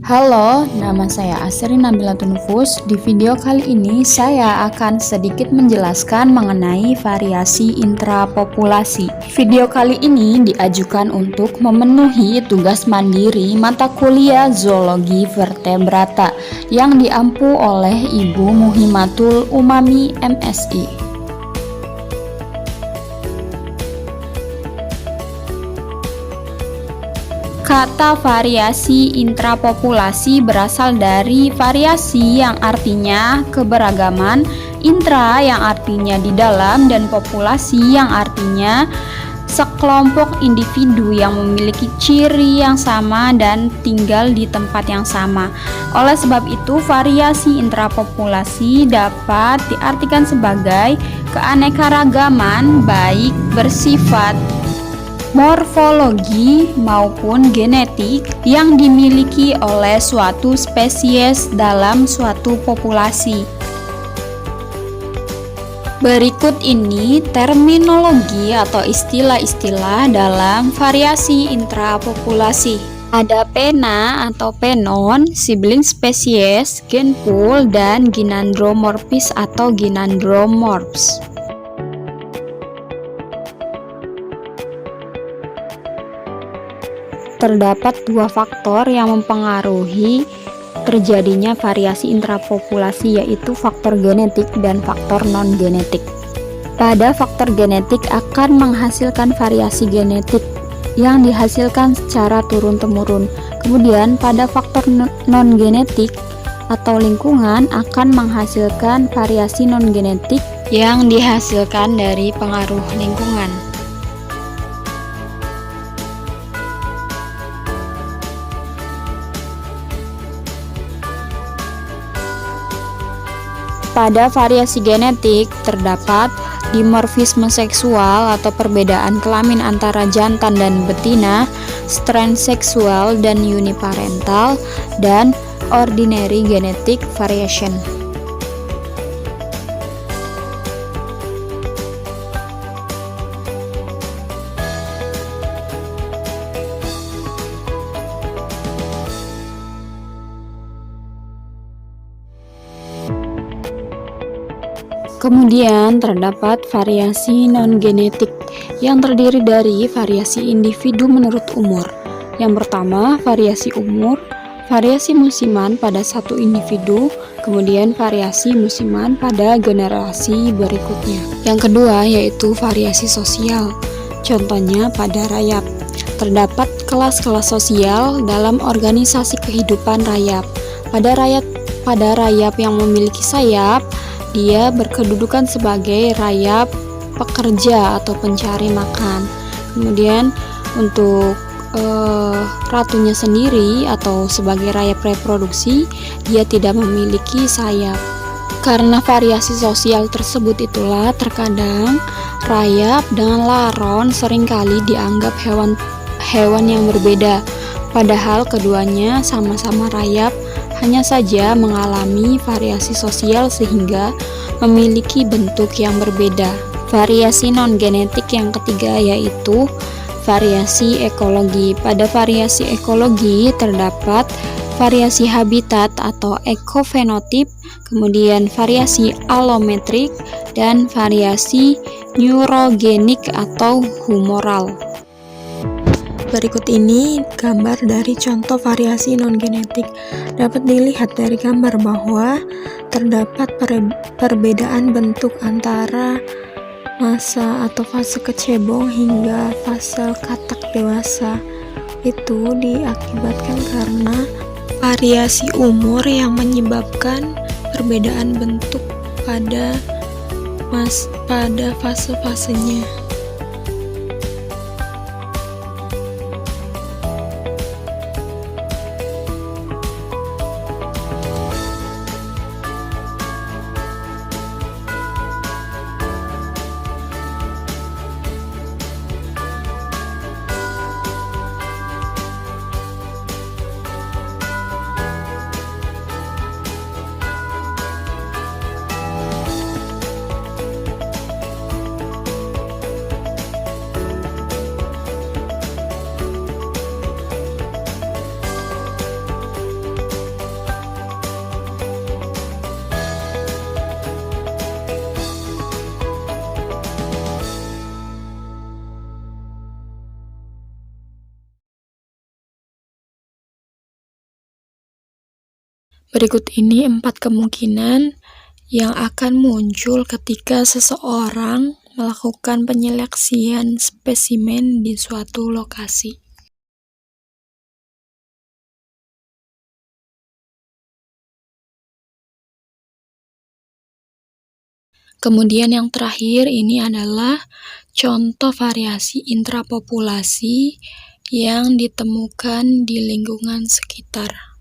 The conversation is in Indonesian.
Halo, nama saya Asri Nabilatun Nufus. Di video kali ini saya akan sedikit menjelaskan mengenai variasi intrapopulasi. Video kali ini diajukan untuk memenuhi tugas mandiri mata kuliah Zoologi Vertebrata yang diampu oleh Ibu Muhimatul Umami MSI. Kata variasi intrapopulasi berasal dari variasi yang artinya keberagaman, intra yang artinya di dalam, dan populasi yang artinya sekelompok individu yang memiliki ciri yang sama dan tinggal di tempat yang sama. Oleh sebab itu, variasi intrapopulasi dapat diartikan sebagai keanekaragaman baik bersifat morfologi maupun genetik yang dimiliki oleh suatu spesies dalam suatu populasi. Berikut ini terminologi atau istilah-istilah dalam variasi intrapopulasi. Ada pena atau penon, sibling spesies, genpool, dan gynandromorphis atau gynandromorphs. Terdapat dua faktor yang mempengaruhi terjadinya variasi intrapopulasi, yaitu faktor genetik dan faktor non-genetik. Pada faktor genetik akan menghasilkan variasi genetik yang dihasilkan secara turun-temurun. Kemudian pada faktor non-genetik atau lingkungan akan menghasilkan variasi non-genetik yang dihasilkan dari pengaruh lingkungan. Pada variasi genetik terdapat dimorfisme seksual atau perbedaan kelamin antara jantan dan betina, strain seksual dan uniparental, dan ordinary genetic variation. Kemudian terdapat variasi non-genetik yang terdiri dari variasi individu menurut umur. Yang pertama, variasi umur, variasi musiman pada satu individu, kemudian variasi musiman pada generasi berikutnya. Yang kedua yaitu variasi sosial. Contohnya pada rayap. Terdapat kelas-kelas sosial dalam organisasi kehidupan rayap. Pada rayap yang memiliki sayap, dia berkedudukan sebagai rayap pekerja atau pencari makan. Kemudian untuk ratunya sendiri atau sebagai rayap reproduksi, dia tidak memiliki sayap. Karena variasi sosial tersebut itulah terkadang rayap dengan laron seringkali dianggap hewan yang berbeda, padahal keduanya sama-sama rayap, hanya saja mengalami variasi sosial sehingga memiliki bentuk yang berbeda. Variasi non-genetik yang ketiga yaitu variasi ekologi. Pada variasi ekologi terdapat variasi habitat atau ekofenotip, kemudian variasi alometrik, dan variasi neurogenik atau humoral. Berikut ini gambar dari contoh variasi non-genetik. Dapat dilihat dari gambar bahwa terdapat perbedaan bentuk antara masa atau fase kecebong hingga fase katak dewasa. Itu diakibatkan karena variasi umur yang menyebabkan perbedaan bentuk pada fase-fasenya. Berikut ini 4 kemungkinan yang akan muncul ketika seseorang melakukan penyeleksian spesimen di suatu lokasi. Kemudian yang terakhir ini adalah contoh variasi intrapopulasi yang ditemukan di lingkungan sekitar.